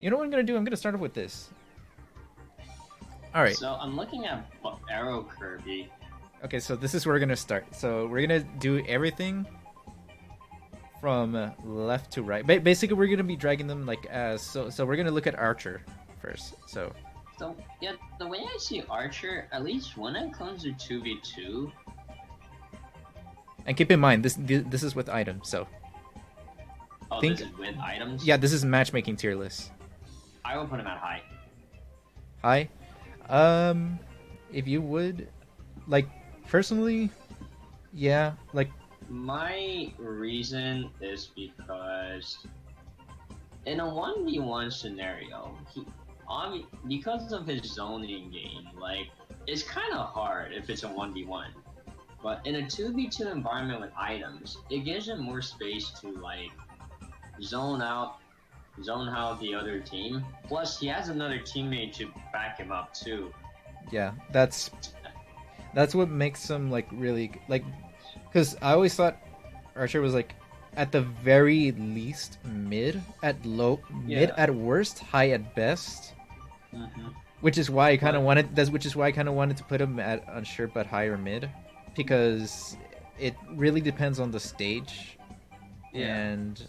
You know what I'm gonna do? I'm gonna start off with this. All right. So I'm looking at Arrow Kirby. Okay, so this is where we're gonna start. So we're gonna do everything from left to right. Basically, we're gonna be dragging them like as so. We're gonna look at Archer first. So So yeah, the way I see Archer, at least when it comes to 2v2, and keep in mind this is with items. So oh, think this is with items. yeah, this is matchmaking tier list. I will put him at high. Hi, if you would, like personally, yeah, like My reason is because in a 1v1 scenario, because of his zoning game, like it's kind of hard if it's a 1v1. But in a 2v2 environment with items, it gives him more space to like zone out zone out the other team. Plus, he has another teammate to back him up too. yeah, that's what makes him like really like because I always thought Archer was like at the very least mid at low mid Yeah. at worst high at best, hmm which is why I kind of But wanted that's which is why I kind of wanted to put him at unsure but higher mid because it really depends on the stage yeah, and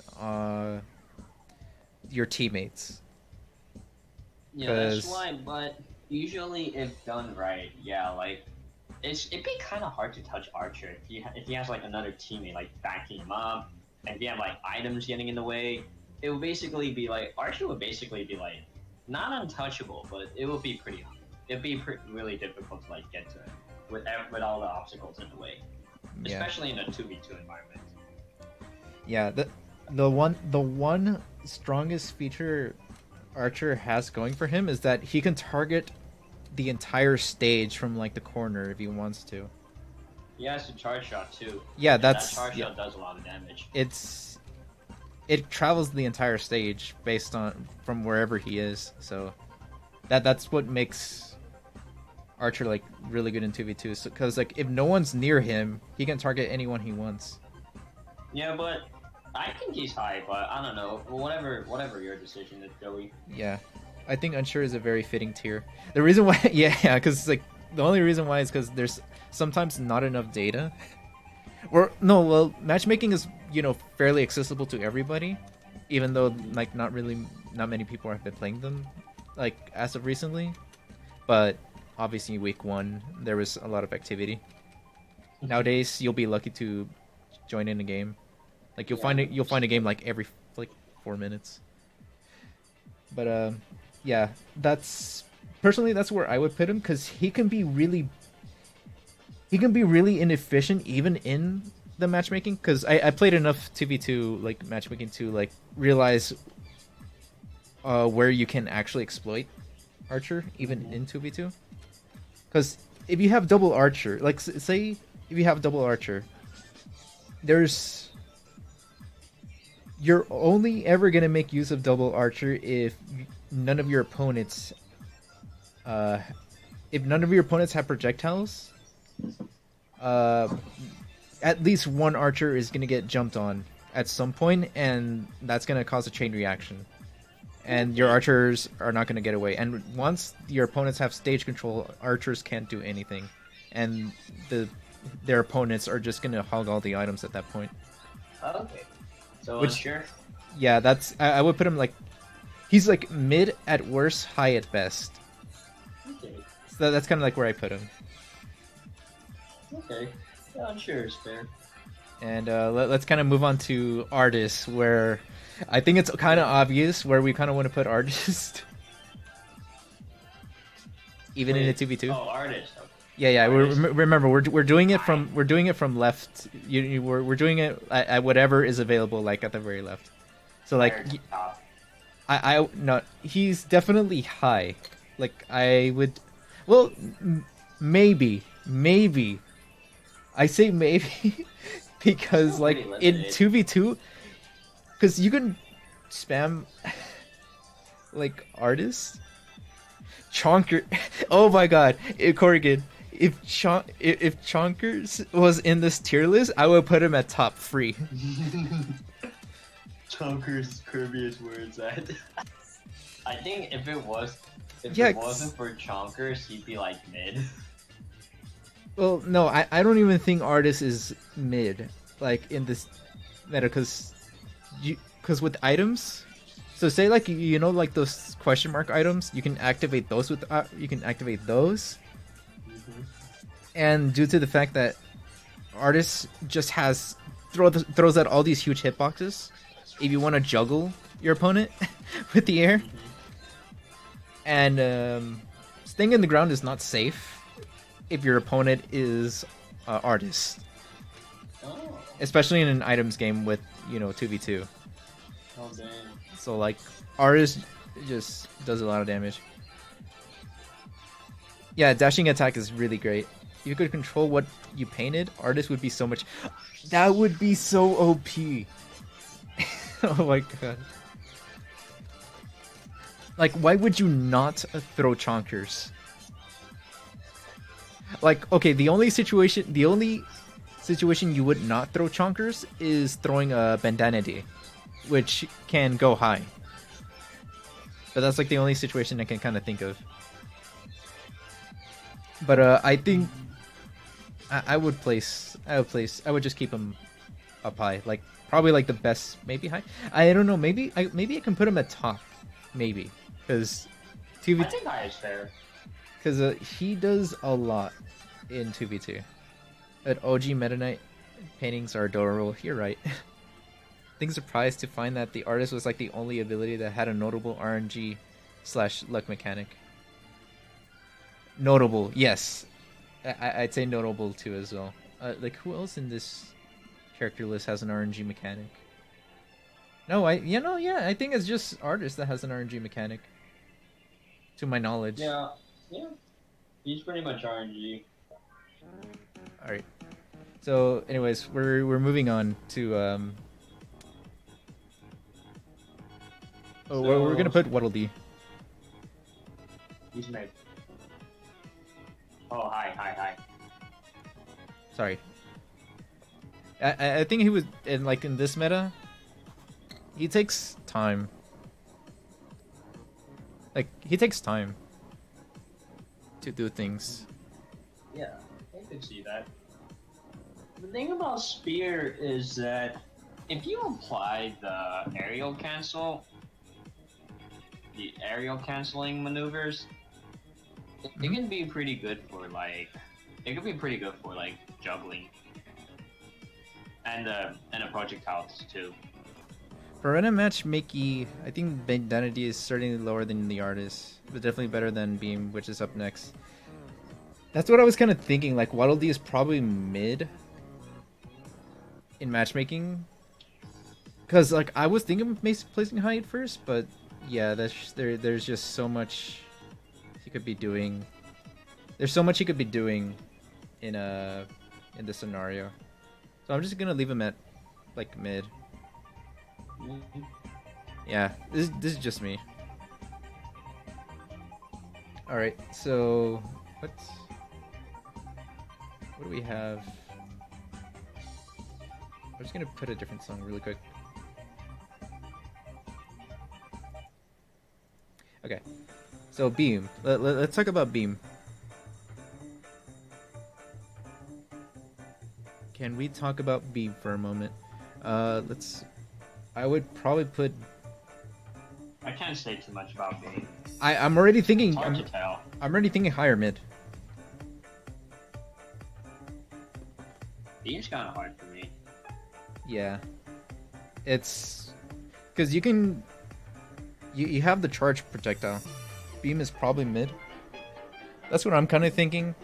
your teammates yeah, that's because why. But usually, if done right, yeah, like it'd be kind of hard to touch Archer if he has like another teammate like backing him up, and if you have like items getting in the way. It would basically be like Archer would basically be like not untouchable, but it would be pretty. It'd be really difficult to like get to it with all the obstacles in the way, yeah, especially in a 2v2 environment. yeah, the one strongest feature Archer has going for him is that he can target the entire stage from like the corner if he wants to. He has a charge shot too, Yeah, and that that's charge yeah. shot does a lot of damage. It's it travels the entire stage based on from wherever he is. So that's what makes Archer like really good in 2v2 because like if no one's near him, he can target anyone he wants. Yeah, but I think he's high, but I don't know. Whatever your decision is, Joey. Yeah. I think unsure is a very fitting tier. The reason why yeah, cuz like the only reason why is cuz there's sometimes not enough data. Or no, well, matchmaking is, fairly accessible to everybody even though like not many people have been playing them like as of recently. But obviously week 1 there was a lot of activity. Nowadays you'll be lucky to join in a game. Like Yeah, you'll find a game like every like 4 minutes. But yeah, that's personally that's where I would put him cuz he can be really inefficient even in the matchmaking cuz I played enough 2v2 like matchmaking to like realize where you can actually exploit Archer even hmm in 2v2 cuz if you have double Archer, like say if you have double Archer, there's you're only ever gonna make use of double Archer none of your opponents, uh, if none of your opponents have projectiles. Uh, at least one Archer is gonna get jumped on at some point, and that's gonna cause a chain reaction. And your Okay. archers are not gonna get away. And once your opponents have stage control, archers can't do anything, and their opponents are just gonna hog all the items at that point. Okay. So Which unsure. yeah, I would put him like he's like mid at worst, high at best. Okay. So that's kind of like where I put him. Okay. Yeah, unsure is fair. And let's kind of move on to artists, where I think it's kind of obvious where we kind of want to put artists, even in a Wait. 2v2. Oh, artist. Okay. Yeah, yeah. Artist. Remember, we're doing it I. from left. We're doing it at whatever is available, like at the very left. So like Higher to top. I no, he's definitely high. Like I would, well, maybe. I say maybe because Still like pretty in limited. 2v2, because you can spam like artists. Chonker, oh my god, Corrigan. If Chonkers was in this tier list, I would put him at top 3. Chonkers, Kirby is where it's at. I think if it Yeah. wasn't for Chonkers, he'd be like mid. Well, no, I don't even think Artist is mid, like in this meta, because with items, so say like you know like those question mark items, you can activate those with you can activate those, Mm-hmm. and due to the fact that Artist just has throws out all these huge hitboxes, if you want to juggle your opponent with the air, Mm-hmm. and staying in the ground is not safe if your opponent is Artist, Oh. especially in an items game with 2v2. Oh dang. So like Artist just does a lot of damage. Yeah, dashing attack is really great. If you could control what you painted, Artist would be so much. That would be so OP. Oh my god. Like, why would you not throw Chonkers? Like, okay, the only situation you would not throw Chonkers is throwing a Bandanity, which can go high. But that's like the only situation I can kind of think of. But I think I would just keep him up high, like probably like the best, maybe high. I don't know, maybe I can put him at top, maybe, because I think high is fair. Because he does a lot in 2v2. But OG Meta Knight paintings are adorable. You're right. I think surprised to find that the Artist was like the only ability that had a notable RNG/luck mechanic. Notable, yes. I'd say notable too as well. Like who else in this character list has an RNG mechanic? No, I think it's just Artist that has an RNG mechanic. To my knowledge. Yeah. He's pretty much RNG. All right. So, anyways, we're moving on to we're gonna put Waddle Dee. He's mid. Oh, hi. Sorry. I think he was in this meta. He takes time. Like he takes time to do things. Yeah, I can see that. The thing about Spear is that if you apply the aerial canceling maneuvers, it can be pretty good for like, juggling and a projectiles too. For Rena Matchmaking, I think Bandanity is certainly lower than the Artist, but definitely better than Beam, which is up next. That's what I was kind of thinking. Like Waddle Dee is probably mid in Matchmaking, because like I was thinking of placing high at first, but yeah, there's just so much he could be doing. There's so much he could be doing in this scenario, so I'm just gonna leave him at like mid. Yeah, this is just me. All right, so what do we have? I'm just gonna put a different song really quick. Okay, so Beam. Let's talk about Beam. Can we talk about Beam for a moment? I would probably put. I can't say too much about Beam. I'm already thinking. It's hard to tell. I'm already thinking higher mid. Beam's kind of hard for me. Yeah, it's because you have the charge projectile. Beam is probably mid. That's what I'm kind of thinking.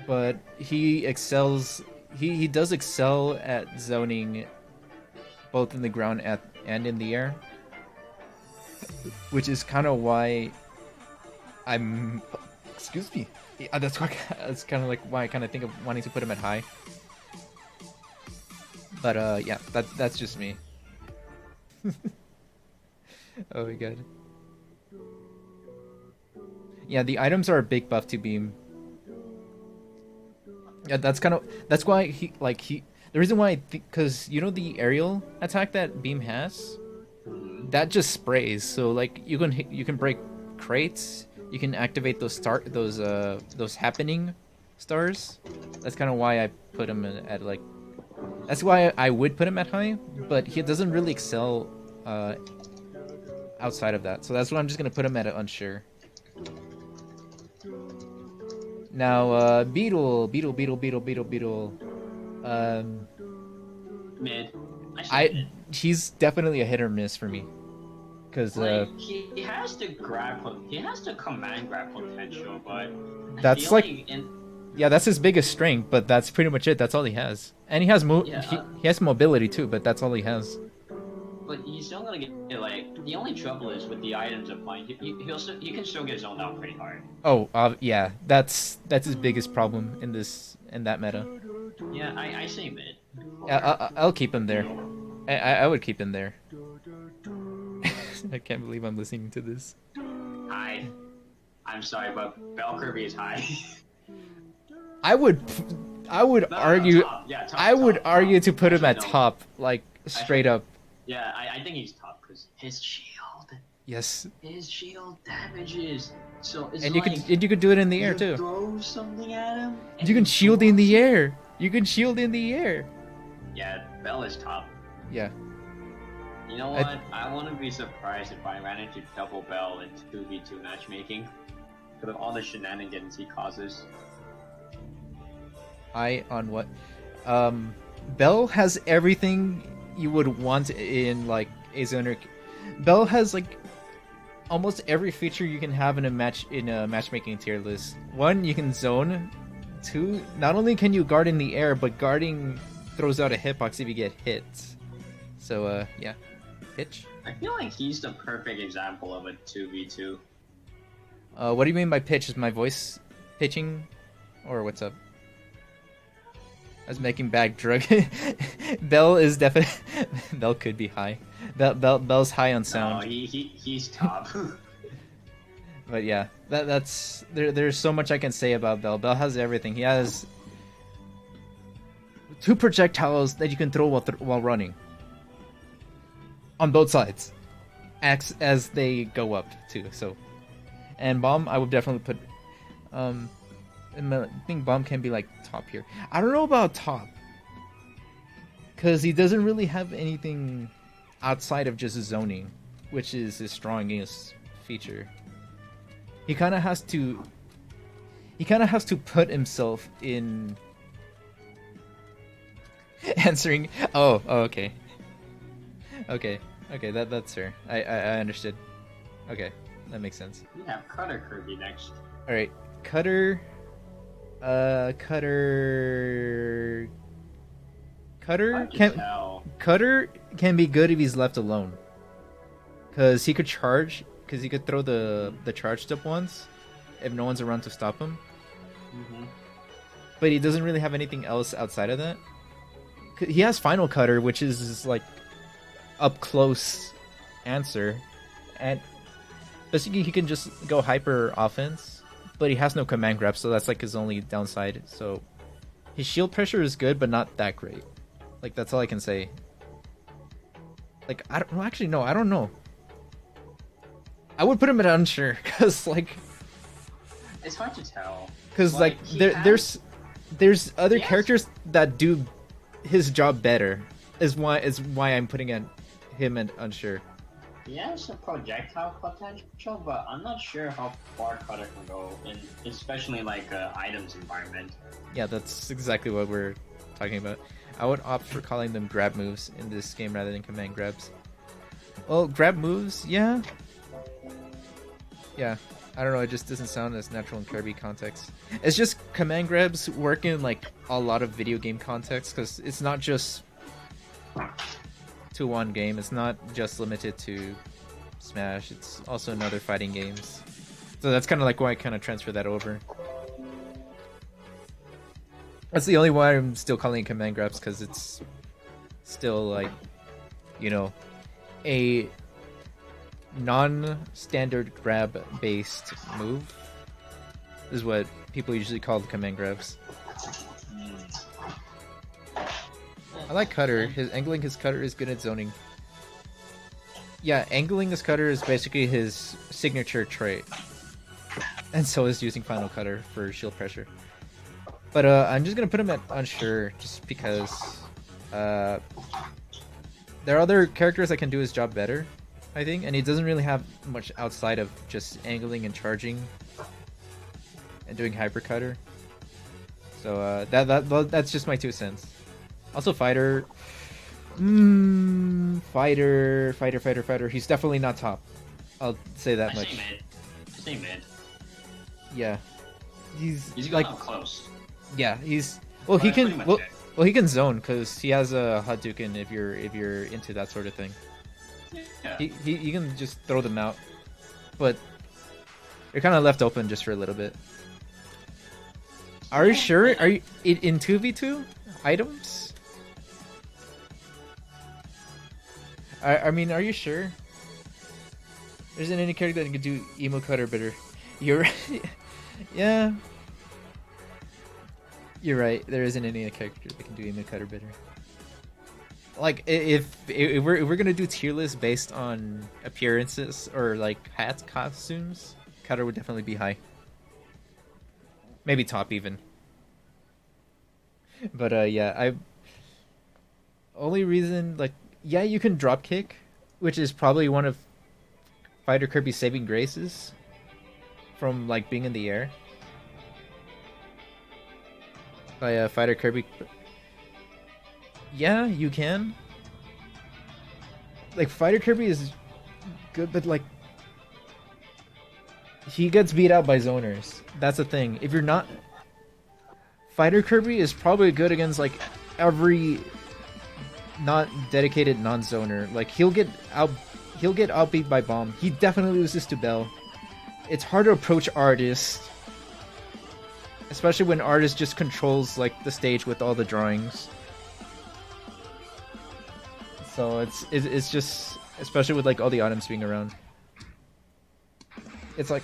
But he excels. He does excel at zoning, both in the ground and in the air, which is kind of why I'm. Excuse me. Yeah, that's kind of like why I kind of think of wanting to put him at high. But yeah, that's just me. Oh my god. Yeah, the items are a big buff to Beam. Yeah, that's why the reason why I think, because you know the aerial attack that Beam has, that just sprays. So like you can break crates. You can activate those happening stars. That's kind of why I put him at like. That's why I would put him at high, but he doesn't really excel outside of that. So that's why I'm just gonna put him at unsure. Now, Beetle. Mid. He's definitely a hit or miss for me, because like, he has the command grab potential, but that's like yeah, that's his biggest strength, but that's pretty much it. That's all he has, and he has he has mobility too, but that's all he has. But he's still gonna get like the only trouble is with the items applying. He can still get zoned out pretty hard. Oh, yeah, that's his biggest problem in that meta. Yeah, I say mid. I'll keep him there. I would keep him there. I can't believe I'm listening to this. High. I'm sorry, but Bell Kirby is high. I would argue. Top. Yeah, top, I would top, argue top. to put him Actually, at no. top, like straight up. Yeah, I think he's top because his shield. Yes. His shield damages. So it's and like you could do it in the air too. Throw something at him. You can shield in the air. You can shield in the air. Yeah, Bell is top. Yeah. You know what? I wouldn't be surprised if I ran into double Bell in 2v2 matchmaking. Because of all the shenanigans he causes. High on what? Bell has everything you would want in like a zoner. Bell has like almost every feature you can have in a matchmaking tier list. 1, you can zone. 2, not only can you guard in the air, but guarding throws out a hitbox if you get hit. So yeah, pitch. I feel like he's the perfect example of a 2v2. What do you mean by pitch? Is my voice pitching, or what's up? I was making bad drug. Bell is definitely. Bell could be high. Bell's high on sound. No, he's top. But yeah, that's there's so much I can say about Bell. Bell has everything. He has 2 projectiles that you can throw while running. On both sides, as they go up too. So, and bomb, I would definitely put. I think bomb can be like top here. I don't know about top, because he doesn't really have anything outside of just zoning, which is his strongest feature. He kind of has to put himself in answering. Oh, okay, that's fair. I understood. Okay, that makes sense. We have Cutter Kirby next. All right, Cutter can be good if he's left alone, because he could charge, because he could throw the charged up ones if no one's around to stop him. But he doesn't really have anything else outside of that. He has Final Cutter, which is like up close answer, and basically he can just go hyper offense, but he has no command grab, so that's like his only downside. So his shield pressure is good, but not that great. Like, that's all I can say. Like, I don't know. I would put him at unsure, because like, it's hard to tell. Because like there's other characters that do his job better. Is why I'm putting him at unsure. He has some projectile potential, but I'm not sure how far Cutter can go, especially like items environment. Yeah, that's exactly what we're talking about. I would opt for calling them grab moves in this game rather than command grabs. Well, grab moves, yeah. Yeah, I don't know, it just doesn't sound as natural in Kirby context. It's just command grabs work in like a lot of video game contexts, because it's not just 2-1 game, it's not just limited to Smash, it's also in other fighting games. So that's kind of like why I kind of transfer that over. That's the only why I'm still calling it command grabs, because it's still like, you know, a non-standard grab-based move is what people usually call the command grabs. I like Cutter. Angling his Cutter is good at zoning. Yeah, angling his cutter is basically his signature trait. And so is using Final Cutter for shield pressure. But I'm just gonna put him at unsure just because there are other characters that can do his job better, I think, and he doesn't really have much outside of just angling and charging and doing hyper cutter. So that's just my 2 cents. Also, fighter. Fighter. He's definitely not top. I'll say that much. Stay mid. Yeah, he's like like close. Yeah, he's well. He can he can zone because he has a Hadouken if you're into that sort of thing. Yeah. He can just throw them out, but you're kind of left open just for a little bit. Are you sure? Are you in 2v2 items? I mean, are you sure? There isn't any character that can do emo cutter better. You're right. Yeah. You're right. There isn't any character that can do emo cutter better. Like if we're gonna do tier list based on appearances or like hats, costumes, cutter would definitely be high. Maybe top even. But yeah, only reason, like, yeah, you can drop kick, which is probably one of Fighter Kirby's saving graces from like being in the air. By Fighter Kirby. Yeah, you can. Like, Fighter Kirby is good, but like he gets beat out by zoners. That's the thing. If you're not, Fighter Kirby is probably good against like every not dedicated non-zoner. Like he'll get outbeat by bomb. He definitely loses to Bell. It's hard to approach Artist, especially when Artist just controls like the stage with all the drawings. So it's just, especially with like all the items being around, it's like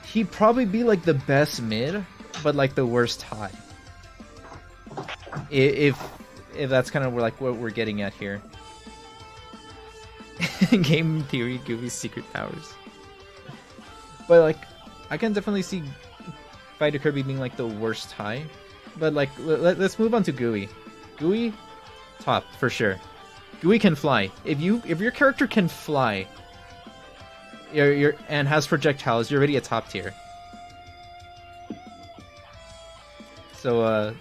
he'd probably be like the best mid, but like the worst high. If that's kind of like what we're getting at here. Game theory, Gooey's secret powers. But like, I can definitely see Fighter Kirby being like the worst high. But like, let's move on to Gooey. Gooey, top for sure. Gooey can fly. If your character can fly, and has projectiles, you're already a top tier. So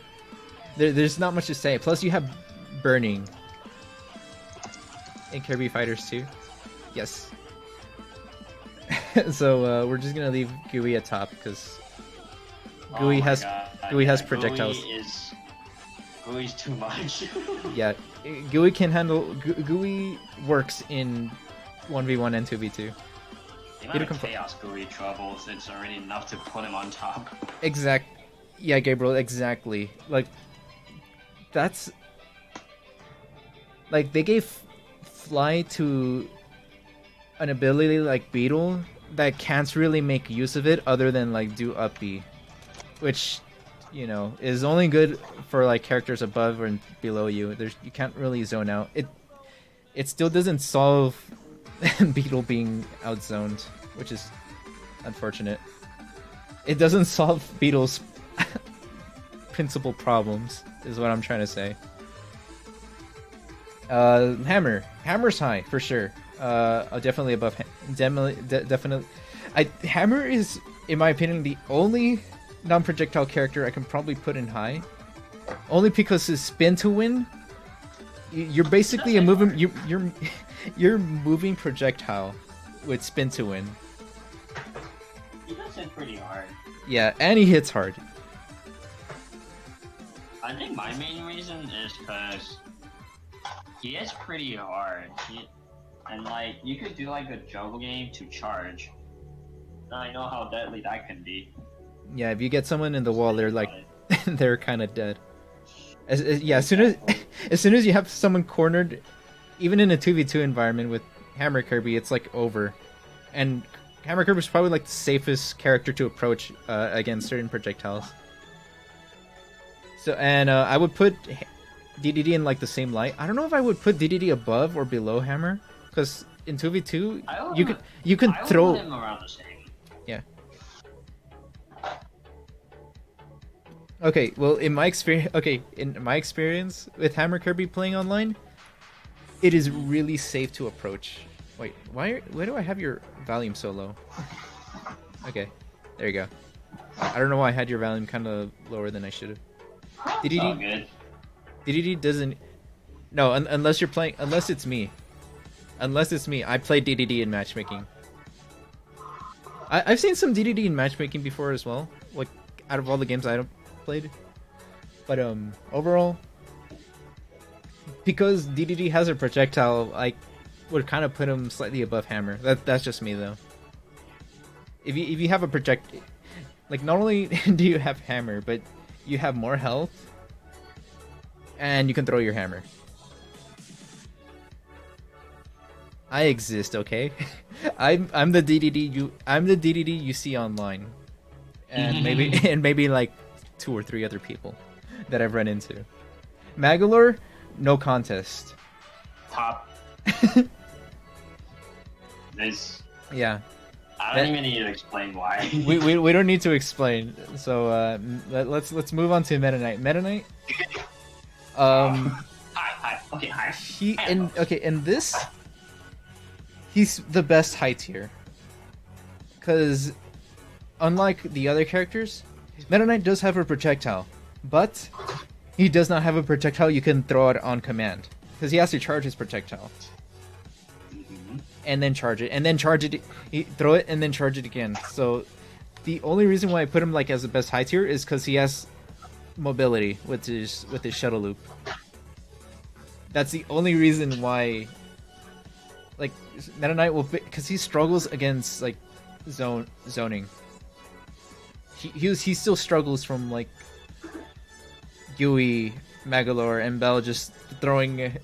there's not much to say. Plus, you have burning in Kirby Fighters 2. Yes. So we're just gonna leave Gooey at top because Gooey has projectiles. Gooey's too much. Yeah, Gooey can handle. Gooey works in 1v1 and 2v2. The amount of chaos Gooey troubles, it's already enough to put him on top. Yeah, Gabriel, exactly. Like, that's like they gave fly to an ability like Beetle that can't really make use of it other than like do up B, which, you know, is only good for like characters above and below you. You can't really zone out. It still doesn't solve Beetle being outzoned, which is unfortunate. It doesn't solve Beetle's principal problems, is what I'm trying to say. Hammer's high for sure. Definitely above. Definitely. Hammer is, in my opinion, the only non-projectile character I can probably put in high. Only because his spin to win. You're basically a moving. You're moving projectile with spin to win. He does hit pretty hard. Yeah, and he hits hard. I think my main reason is because he hits pretty hard. And like, you could do like a juggle game to charge. And I know how deadly that can be. Yeah, if you get someone in the wall, they're like, they're kind of dead. As soon as you have someone cornered, even in a 2v2 environment with Hammer Kirby, it's like over. And Hammer Kirby is probably like the safest character to approach against certain projectiles. So, and I would put DDD in like the same light. I don't know if I would put DDD above or below Hammer, because in 2v2 you can I throw. Put him around the same. Yeah. Okay, well in my experience with Hammer Kirby playing online, it is really safe to approach. Wait, why do I have your volume so low? Okay, there you go. I don't know why I had your volume kind of lower than I should have. It's all good. DDD doesn't. No, unless you're playing. Unless it's me. Unless it's me. I play DDD in matchmaking. I've seen some DDD in matchmaking before as well. Like, out of all the games I played. But, overall. Because DDD has a projectile, I would kind of put him slightly above Hammer. That's just me, though. If you have a like, not only do you have Hammer, but you have more health, and you can throw your hammer. I exist, okay? I'm the DDD you see online, and maybe like 2 or 3 other people that I've run into. Magalore, no contest. Top. This. Yeah. I don't even need to explain why. we don't need to explain. So let's move on to Meta Knight. Meta Knight. Hi. Okay, hi. In this, he's the best high tier. Because unlike the other characters, Meta Knight does have a projectile, but he does not have a projectile you can throw it on command. Because he has to charge his projectile. And then charge it, and then charge it, throw it, and then charge it again. So, the only reason why I put him like as the best high tier is because he has mobility with his shuttle loop. That's the only reason why. Like Meta Knight will, because he struggles against like zoning. He still struggles from like Yui, Magalore, and Bell just throwing.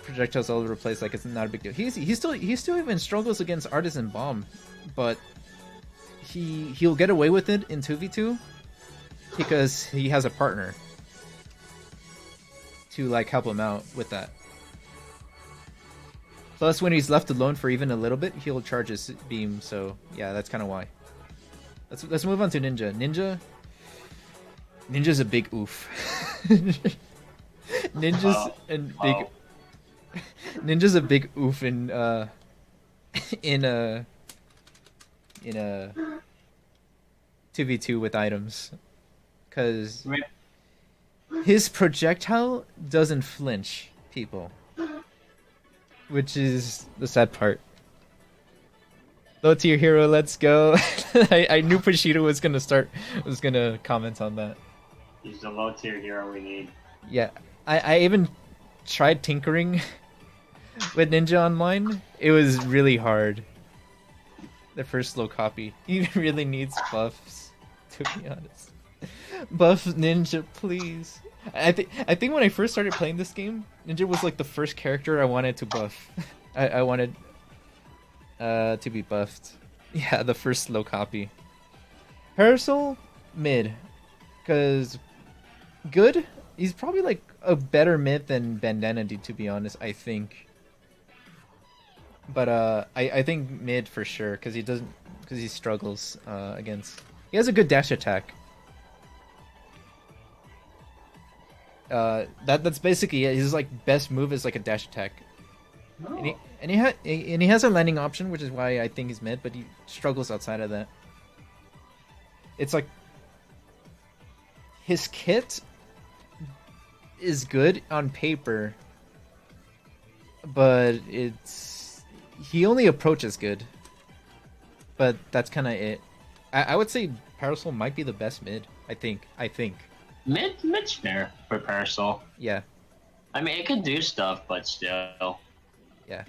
Projectiles all over the place, like it's not a big deal. He still even struggles against Artisan Bomb, but he'll get away with it in 2v2 because he has a partner to like help him out with that. Plus, when he's left alone for even a little bit, he'll charge his beam. So yeah, that's kind of why. Let's move on to Ninja. Ninja's a big oof. Ninja's a big oof in 2v2 with items, because his projectile doesn't flinch people, which is the sad part. Low tier hero, let's go. I knew Pashito was gonna comment on that. He's the low tier hero we need. Yeah, I even tried tinkering with Ninja Online. It was really hard. The first slow copy. He really needs buffs, to be honest. Buff Ninja, please. I think when I first started playing this game, Ninja was like the first character I wanted to buff. I wanted to be buffed. Yeah, the first slow copy. Parasol, mid. Because good? He's probably like a better mid than Bandanity, to be honest, I think. But I think mid for sure, because he struggles against. He has a good dash attack. That's basically it. His like best move is like a dash attack. Oh. And he has a landing option, which is why I think he's mid, but he struggles outside of that. It's like his kit is good on paper, but he only approaches good. But that's kind of it. I would say Parasol might be the best mid. I think. Mid's fair for Parasol. Yeah. I mean, it could do stuff, but still. Yeah.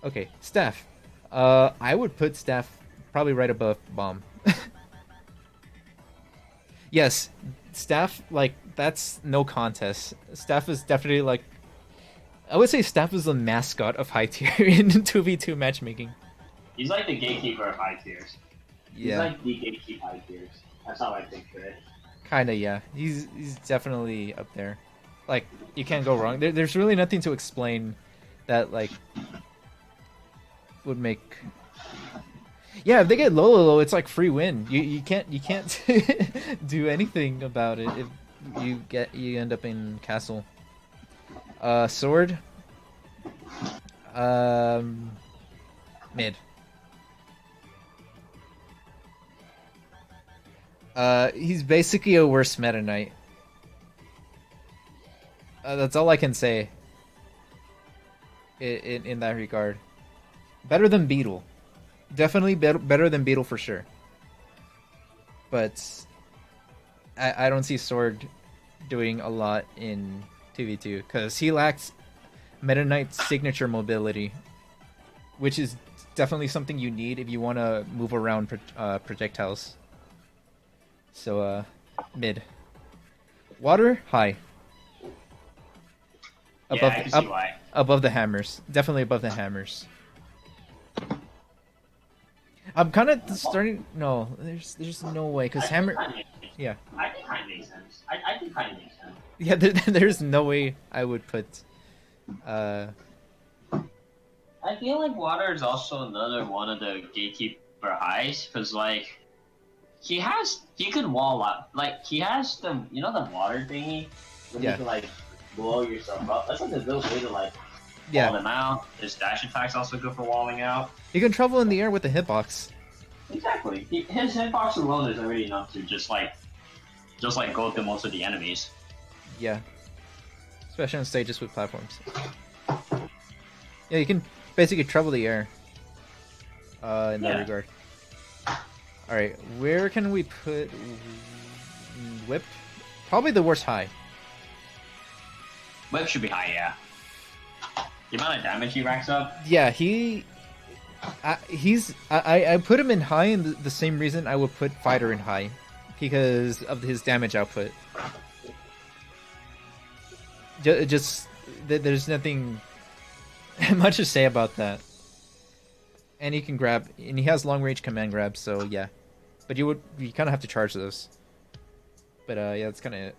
Okay, Staff. I would put Staff probably right above Bomb. Yes, Staff, like, that's no contest. Staff is definitely, like... I would say Staff is the mascot of high tier in 2v2 matchmaking. He's like the gatekeeper of high tiers. Yeah. He's like the gatekeeper high tiers. That's how I think of it. Kinda, yeah. He's definitely up there. Like, you can't go wrong. There's really nothing to explain that like would make. Yeah, if they get low, it's like free win. You can't do anything about it if you end up in castle. Sword. Mid. He's basically a worse Meta Knight. That's all I can say. In that regard, better than Beetle. Definitely better than Beetle for sure. But I don't see Sword doing a lot in 2v2 because he lacks Meta Knight's signature mobility, which is definitely something you need if you want to move around projectiles. So, mid. Water, high. Above, I can see why. Above the hammers. Definitely above the hammers. I'm kind of starting... No, there's no way, because hammer... Yeah. I think kind of makes sense. I think kind of makes sense. Yeah, there's no way I would put... I feel like water is also another one of the gatekeeper highs, because, like, he could wall up. Like, he has the, you know, the water thingy? Where you can, like, blow yourself up. That's like a good way to, like, wall them out. His dash attack's also good for walling out. You can travel in the air with the hitbox. Exactly. His hitbox alone is already enough to just go through most of the enemies. Yeah. Especially on stages with platforms. Yeah, you can basically travel the air. In that regard. Alright, where can we put Whip? Probably the worst high. Whip should be high, yeah. The amount of damage he racks up. Yeah, I put him in high in the same reason I would put Fighter in high. Because of his damage output. Just there's nothing much to say about that. And he can grab, and he has long range command grabs, so yeah. But you kind of have to charge those. But yeah, that's kind of it.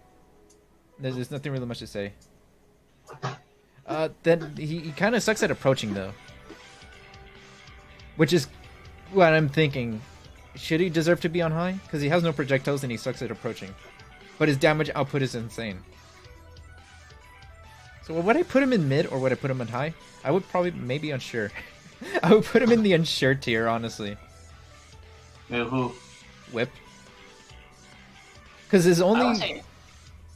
There's nothing really much to say. Then he kind of sucks at approaching though, which is what I'm thinking. Should he deserve to be on high? Because he has no projectiles and he sucks at approaching, but his damage output is insane. So would I put him in mid or would I put him in high? I would probably maybe unsure. I would put him in the unsure tier, honestly. Who? Whip. Because his only...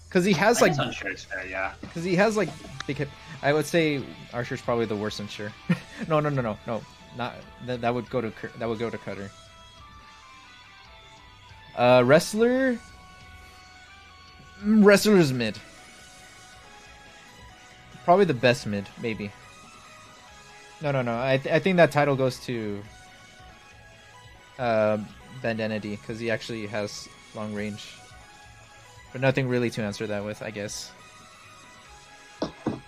Because he has like... unsure is fair, yeah. Because he has like... I would say Archer's probably the worst unsure. No. Not that would go to Cutter. Wrestler... Wrestler's mid. Probably the best mid, maybe. No. I think that title goes to Bandanity because he actually has long range. But nothing really to answer that with, I guess. But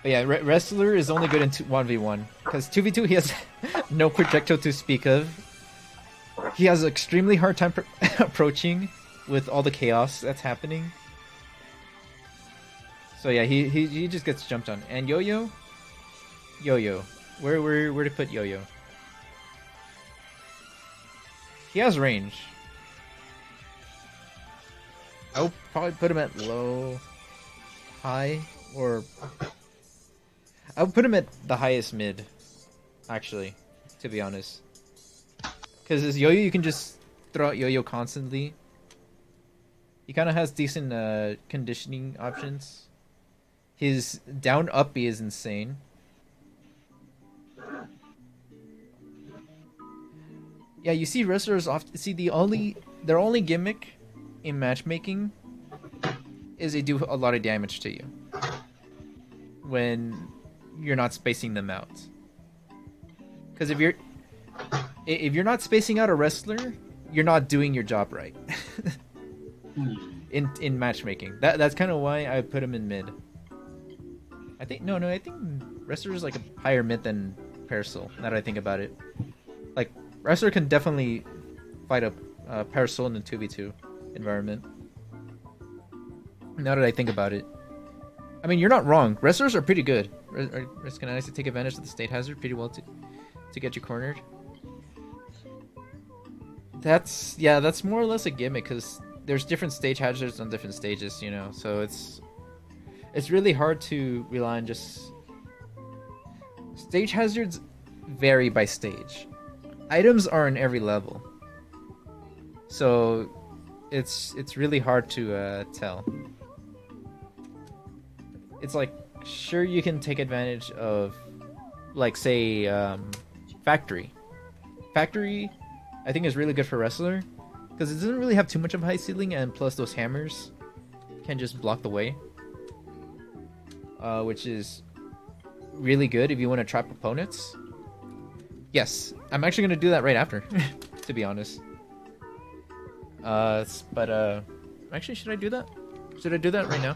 yeah, Wrestler is only good in 1v1 because 2v2 he has no projectile to speak of. He has an extremely hard time approaching with all the chaos that's happening. So yeah, he just gets jumped on. And Yo-Yo, where to put Yo-Yo? He has range. I would probably put him at low, high, or I would put him at the highest mid. Actually, to be honest, because his Yo-Yo you can just throw out Yo-Yo constantly. He kind of has decent conditioning options. His down up B is insane. Yeah, you see wrestlers often see their only gimmick in matchmaking is they do a lot of damage to you when you're not spacing them out. Because if you're not spacing out a wrestler, you're not doing your job right. in matchmaking. That's kind of why I put him in mid. I think I think wrestler is like a higher mid than Parasol. Now that I think about it, like wrestler can definitely fight a Parasol in the 2v2 environment. Now that I think about it, I mean, you're not wrong. Wrestlers are pretty good. Risk can nicely take advantage of the state hazard pretty well to get you cornered. That's more or less a gimmick because there's different stage hazards on different stages, you know. So it's really hard to rely on just stage hazards vary by stage. Items are in every level, so it's really hard to tell. It's like, sure, you can take advantage of, like, say, Factory. Factory, I think, is really good for Wrestler, because it doesn't really have too much of a high ceiling, and plus those hammers can just block the way. Which is really good if you want to trap opponents. Yes, I'm actually going to do that right after, to be honest. Actually, should I do that? Should I do that right now?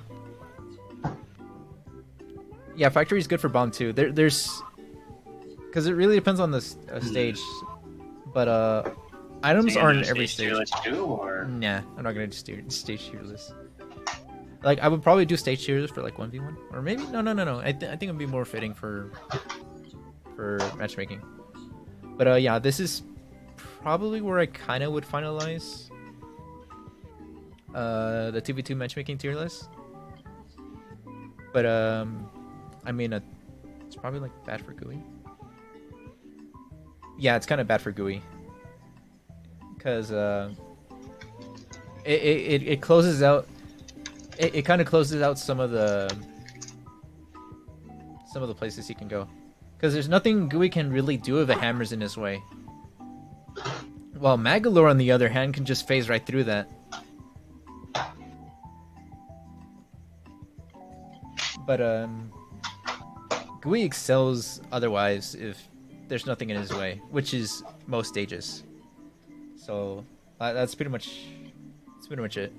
Yeah, Factory is good for bomb too. There's, because it really depends on the stage, but items aren't in every stage. Too, or? Nah, I'm not gonna do stage Tierlist. Like, I would probably do stage Tierlist for like 1v1, or maybe no. I think it'd be more fitting for matchmaking. But yeah, this is probably where I kind of would finalize the 2v2 matchmaking tier list. But I mean, it's probably like bad for GUI. Yeah, it's kind of bad for GUI because it closes out. It kind of closes out some of the places he can go, because there's nothing GUI can really do if a hammer's in his way. While Magalore, on the other hand, can just phase right through that. But GUI excels otherwise if there's nothing in his way, which is most stages. So that's pretty much it.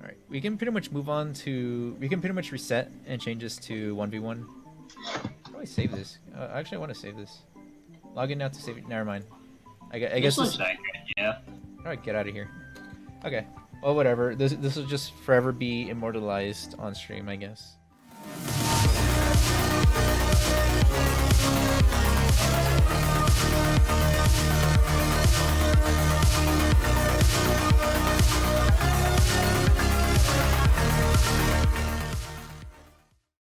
All right, we can pretty much move on to, we can pretty much reset and change this to 1v1. How do I save this? Actually, I want to save this. Log in now to save it. Never mind. I guess this. Yeah. All right, get out of here. Okay. Well, whatever. This will just forever be immortalized on stream, I guess.